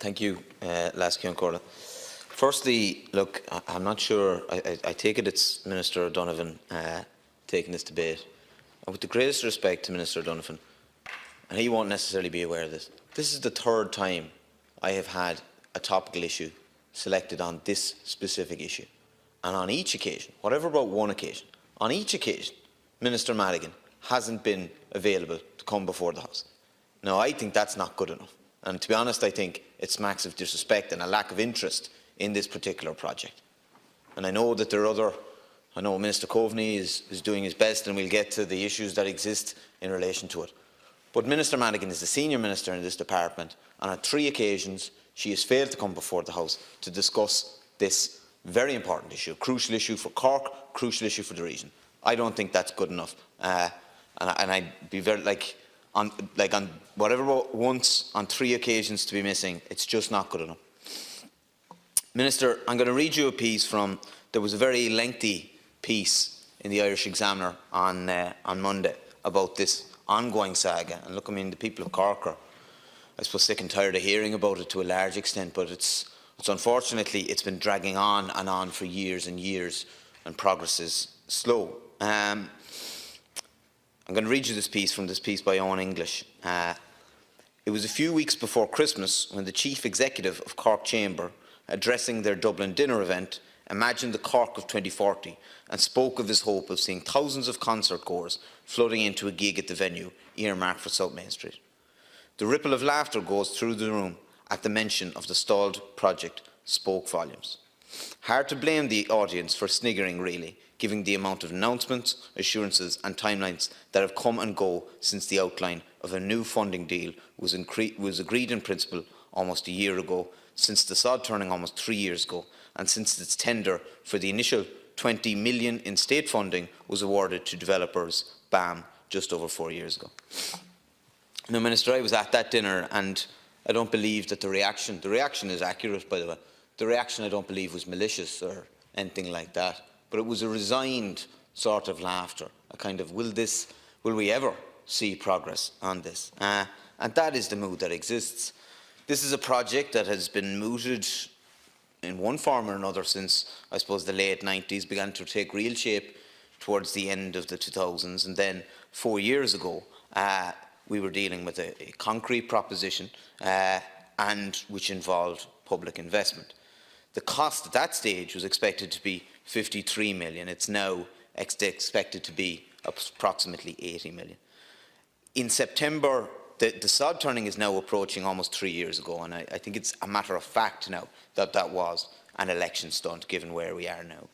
Thank you, Laoghaire Corla. Firstly, look, I'm not sure. I take it it's Minister O'Donovan taking this debate. And with the greatest respect to Minister O'Donovan, and he won't necessarily be aware of this, this is the third time I have had a topical issue selected on this specific issue. And on each occasion, whatever about one occasion, on each occasion, Minister Madigan hasn't been available to come before the House. Now, I think that's not good enough. And to be honest, I think it smacks of disrespect and a lack of interest in this particular project. And I know that there are other, I know Minister Coveney is doing his best, and we'll get to the issues that exist in relation to it. But Minister Madigan is the senior minister in this department, and on 3 occasions she has failed to come before the House to discuss this very important issue, crucial issue for Cork, crucial issue for the region. I don't think that's good enough. And I'd be very, on whatever once, on 3 occasions to be missing, it's just not good enough. Minister, I'm going to read you a piece from, there was a very lengthy piece in the Irish Examiner on Monday about this ongoing saga. And look, I mean, the people of Cork are, I suppose, sick and tired of hearing about it to a large extent, but it's unfortunately, it's been dragging on and on for years and years, and progress is slow. I'm going to read you this piece by Owen English. It was a few weeks before Christmas when the Chief Executive of Cork Chamber, addressing their Dublin dinner event, imagined the Cork of 2040 and spoke of his hope of seeing thousands of concert goers flooding into a gig at the venue earmarked for South Main Street. The ripple of laughter goes through the room at the mention of the stalled project spoke volumes. Hard to blame the audience for sniggering, really, given the amount of announcements, assurances and timelines that have come and go since the outline of a new funding deal was agreed in principle almost a year ago, since the sod turning almost 3 years ago, and since its tender for the initial 20 million in state funding was awarded to developers, BAM, just over 4 years ago. Now, Minister, I was at that dinner, and I don't believe that the reaction is accurate, by the way. The reaction, I don't believe, was malicious or anything like that, but it was a resigned sort of laughter, a kind of, will we ever see progress on this? And that is the mood that exists. This is a project that has been mooted in one form or another since, I suppose, the late 90s, began to take real shape towards the end of the 2000s, and then 4 years ago, we were dealing with a concrete proposition and which involved public investment. The cost at that stage was expected to be 53 million. It's now expected to be approximately 80 million. In September, the sod turning is now approaching almost 3 years ago, and I think it's a matter of fact now that that was an election stunt, given where we are now.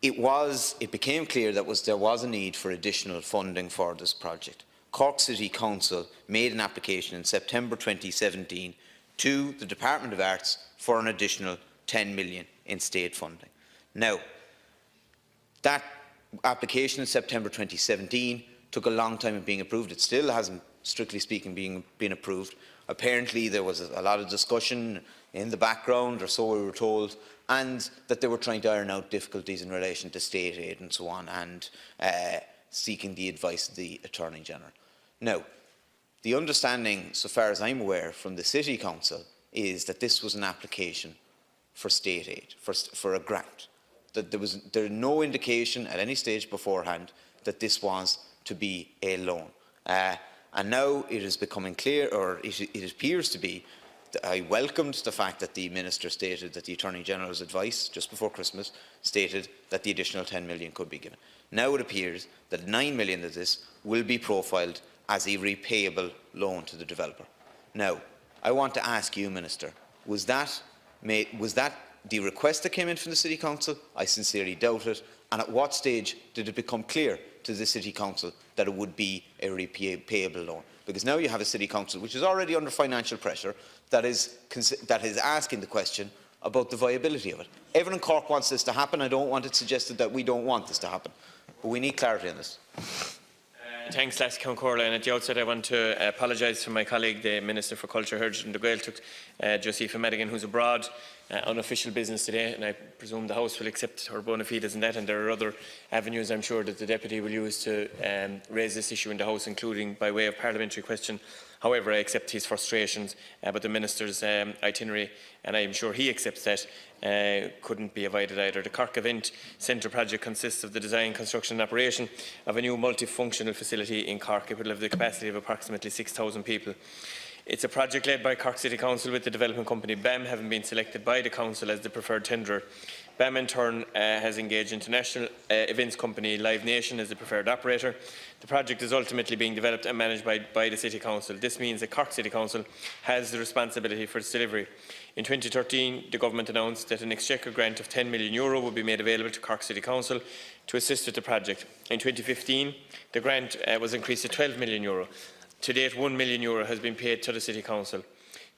It became clear that there was a need for additional funding for this project. Cork City Council made an application in September 2017 to the Department of Arts for an additional 10 million in state funding. Now, that application in September 2017 took a long time in being approved. It still hasn't, strictly speaking, been approved. Apparently there was a lot of discussion in the background, or so we were told, and that they were trying to iron out difficulties in relation to state aid and so on, and seeking the advice of the Attorney General. Now, the understanding, so far as I'm aware, from the City Council is that this was an application for state aid, for a grant. That there was no indication at any stage beforehand that this was to be a loan. And now it is becoming clear, or it appears to be, that I welcomed the fact that the Minister stated that the Attorney General's advice just before Christmas stated that the additional 10 million could be given. Now it appears that 9 million of this will be profiled as a repayable loan to the developer. Now, I want to ask you, Minister, was that the request that came in from the City Council? I sincerely doubt it. And at what stage did it become clear to the City Council that it would be a repayable loan? Because now you have a City Council which is already under financial pressure that is asking the question about the viability of it. Everyone in Cork wants this to happen. I don't want it suggested that we don't want this to happen. But we need clarity on this. Thanks, Laoghaire Corla. And at the outset, I want to apologise to my colleague, the Minister for Culture, Heritage and the Gaeltacht, Josepha Madigan, who's abroad on official business today, and I presume the House will accept her bona fides in that, and there are other avenues I'm sure that the Deputy will use to raise this issue in the House, including by way of parliamentary question However, I accept his frustrations, but the Minister's itinerary, and I am sure he accepts that, couldn't be avoided either. The Cork Event Centre project consists of the design, construction and operation of a new multifunctional facility in Cork. It will have the capacity of approximately 6,000 people. It's a project led by Cork City Council, with the development company BAM having been selected by the Council as the preferred tenderer. BAM in turn has engaged international events company Live Nation as the preferred operator. The project is ultimately being developed and managed by the City Council. This means that Cork City Council has the responsibility for its delivery. In 2013, the Government announced that an Exchequer grant of €10 million would be made available to Cork City Council to assist with the project. In 2015, the grant was increased to €12 million. To date, €1 million has been paid to the City Council.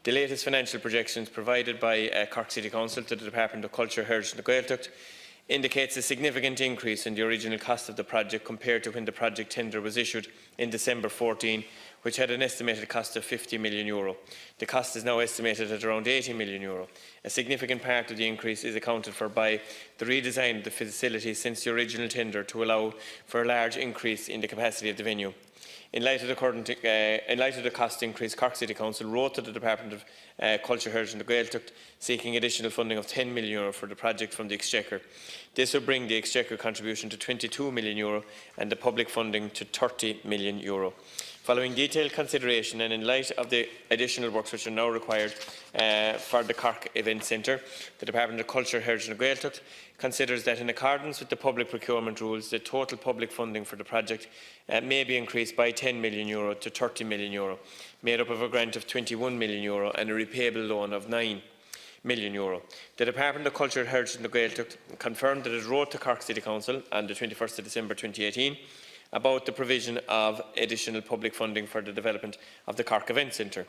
The latest financial projections provided by Cork City Council to the Department of Culture, Heritage and Gaeltacht indicates a significant increase in the original cost of the project compared to when the project tender was issued in December 2014, which had an estimated cost of €50 million. The cost is now estimated at around €80 million. A significant part of the increase is accounted for by the redesign of the facility since the original tender to allow for a large increase in the capacity of the venue. In light of the cost increase, Cork City Council wrote to the Department of Culture, Heritage and Gaeltacht seeking additional funding of €10 million for the project from the Exchequer. This will bring the Exchequer contribution to €22 million and the public funding to €30 million. Following detailed consideration and in light of the additional works which are now required for the Cork Event Centre, the Department of Culture, Heritage and Gaeltacht considers that in accordance with the Public Procurement rules, the total public funding for the project may be increased by €10 million to €30 million, made up of a grant of €21 million and a repayable loan of €9 million. The Department of Culture, Heritage and Gaeltacht confirmed that it wrote to Cork City Council on the 21st of December 2018 about the provision of additional public funding for the development of the Cork Event Centre.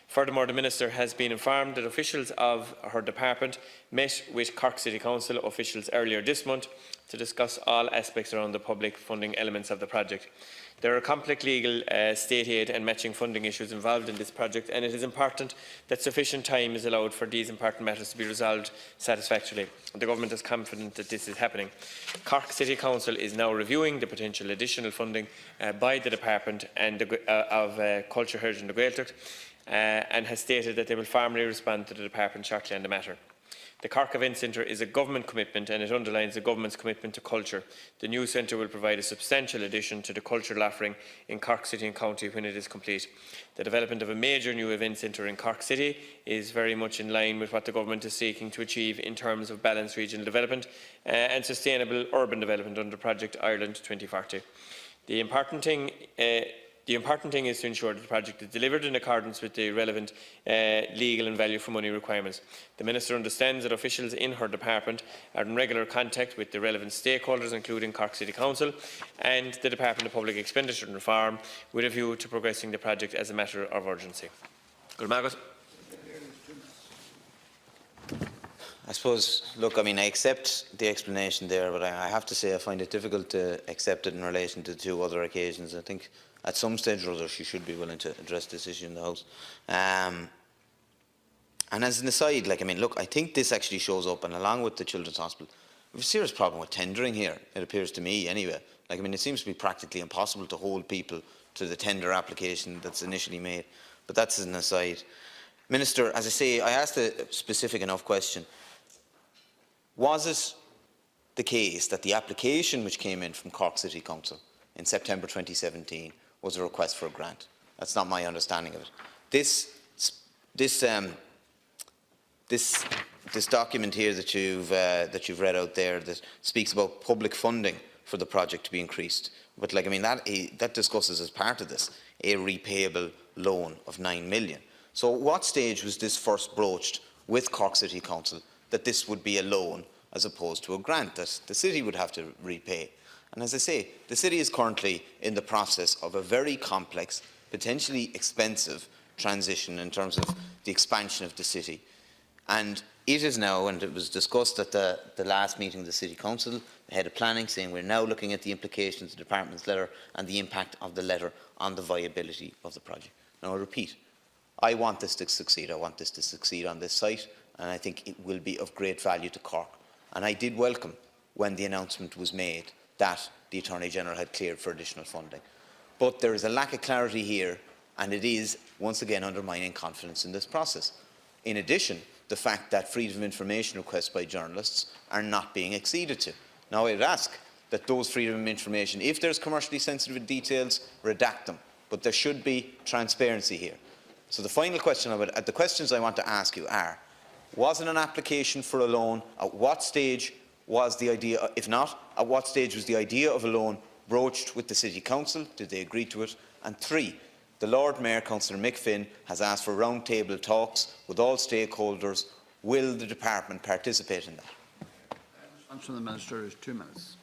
Furthermore, the Minister has been informed that officials of her department met with Cork City Council officials earlier this month to discuss all aspects around the public funding elements of the project. There are complex legal, state aid and matching funding issues involved in this project, and it is important that sufficient time is allowed for these important matters to be resolved satisfactorily. The Government is confident that this is happening. Cork City Council is now reviewing the potential additional funding by the Department and of Culture, Heritage and Gaeltacht, and has stated that they will formally respond to the Department shortly on the matter. The Cork Event Centre is a government commitment, and it underlines the government's commitment to culture. The new centre will provide a substantial addition to the cultural offering in Cork City and County when it is complete. The development of a major new event centre in Cork City is very much in line with what the government is seeking to achieve in terms of balanced regional development and sustainable urban development under Project Ireland 2040. The important thing is to ensure that the project is delivered in accordance with the relevant legal and value for money requirements. The Minister understands that officials in her department are in regular contact with the relevant stakeholders, including Cork City Council and the Department of Public Expenditure and Reform, with a view to progressing the project as a matter of urgency. I suppose, look, I mean, I accept the explanation there, but I have to say I find it difficult to accept it in relation to two other occasions. I think at some stage or other she should be willing to address this issue in the House. And as an aside, like, I mean, look, I think this actually shows up, and along with the Children's Hospital, we have a serious problem with tendering here, it appears to me anyway. Like, I mean, it seems to be practically impossible to hold people to the tender application that's initially made. But that's as an aside. Minister, as I say, I asked a specific enough question. Was it the case that the application which came in from Cork City Council in September 2017 was a request for a grant? That's not my understanding of it. This document here that you've read out there that speaks about public funding for the project to be increased, but like, I mean, that discusses as part of this a repayable loan of €9 million. So at what stage was this first broached with Cork City Council that this would be a loan as opposed to a grant that the city would have to repay? And as I say, the city is currently in the process of a very complex, potentially expensive transition in terms of the expansion of the city. And it is now, and it was discussed at the last meeting of the City Council, the head of planning saying we're now looking at the implications of the department's letter and the impact of the letter on the viability of the project. Now I repeat, I want this to succeed. I want this to succeed on this site, and I think it will be of great value to Cork. And I did welcome when the announcement was made that the Attorney-General had cleared for additional funding. But there is a lack of clarity here and it is, once again, undermining confidence in this process. In addition, the fact that freedom of information requests by journalists are not being acceded to. Now, I would ask that those freedom of information, if there's commercially sensitive details, redact them. But there should be transparency here. So the final question, the questions I want to ask you are, was it an application for a loan? At what stage was the idea, if not, at what stage was the idea of a loan broached with the City Council? Did they agree to it? And 3, the Lord Mayor, Councillor Mick Finn, has asked for round-table talks with all stakeholders. Will the department participate in that? The response from the Minister is 2 minutes.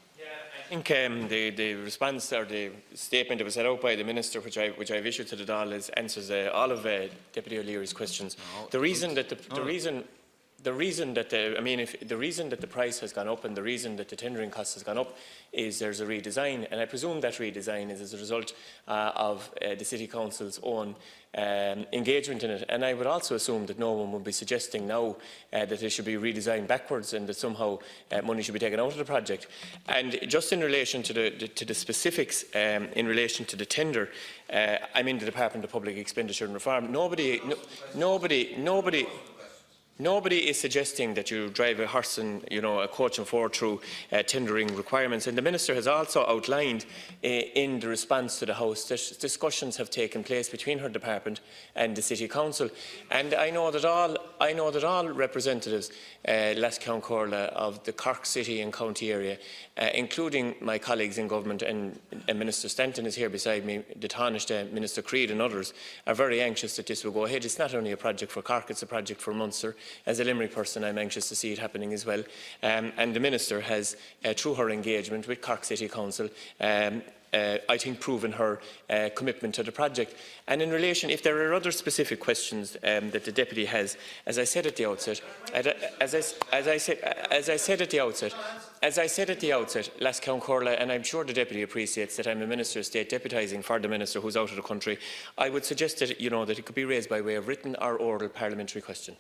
I think the response or the statement that was set out by the Minister, which I've issued to the Dáil, answers all of Deputy O'Leary's questions. No, the reason that the reason that the price has gone up and the reason that the tendering cost has gone up is there's a redesign, and I presume that redesign is as a result of the City Council's own engagement in it. And I would also assume that no one would be suggesting now that it should be redesigned backwards and that somehow money should be taken out of the project. And just in relation to the specifics in relation to the tender, I'm in the Department of Public Expenditure and Reform. Nobody is suggesting that you drive a horse and a coach and four through tendering requirements. And the Minister has also outlined in the response to the House that discussions have taken place between her department and the City Council. And I know that all representatives, Laoghaire of the Cork City and County area, including my colleagues in government, and Minister Stanton is here beside me, the Donnchadh, Minister Creed and others, are very anxious that this will go ahead. It's not only a project for Cork, it's a project for Munster. As a Limerick person, I'm anxious to see it happening as well. And the Minister has, through her engagement with Cork City Council, I think proven her commitment to the project. And in relation, if there are other specific questions that the Deputy has, as I said at the outset, Laoghaire, and I'm sure the Deputy appreciates that I'm a Minister of State deputising for the Minister who's out of the country, I would suggest that, that it could be raised by way of written or oral parliamentary question.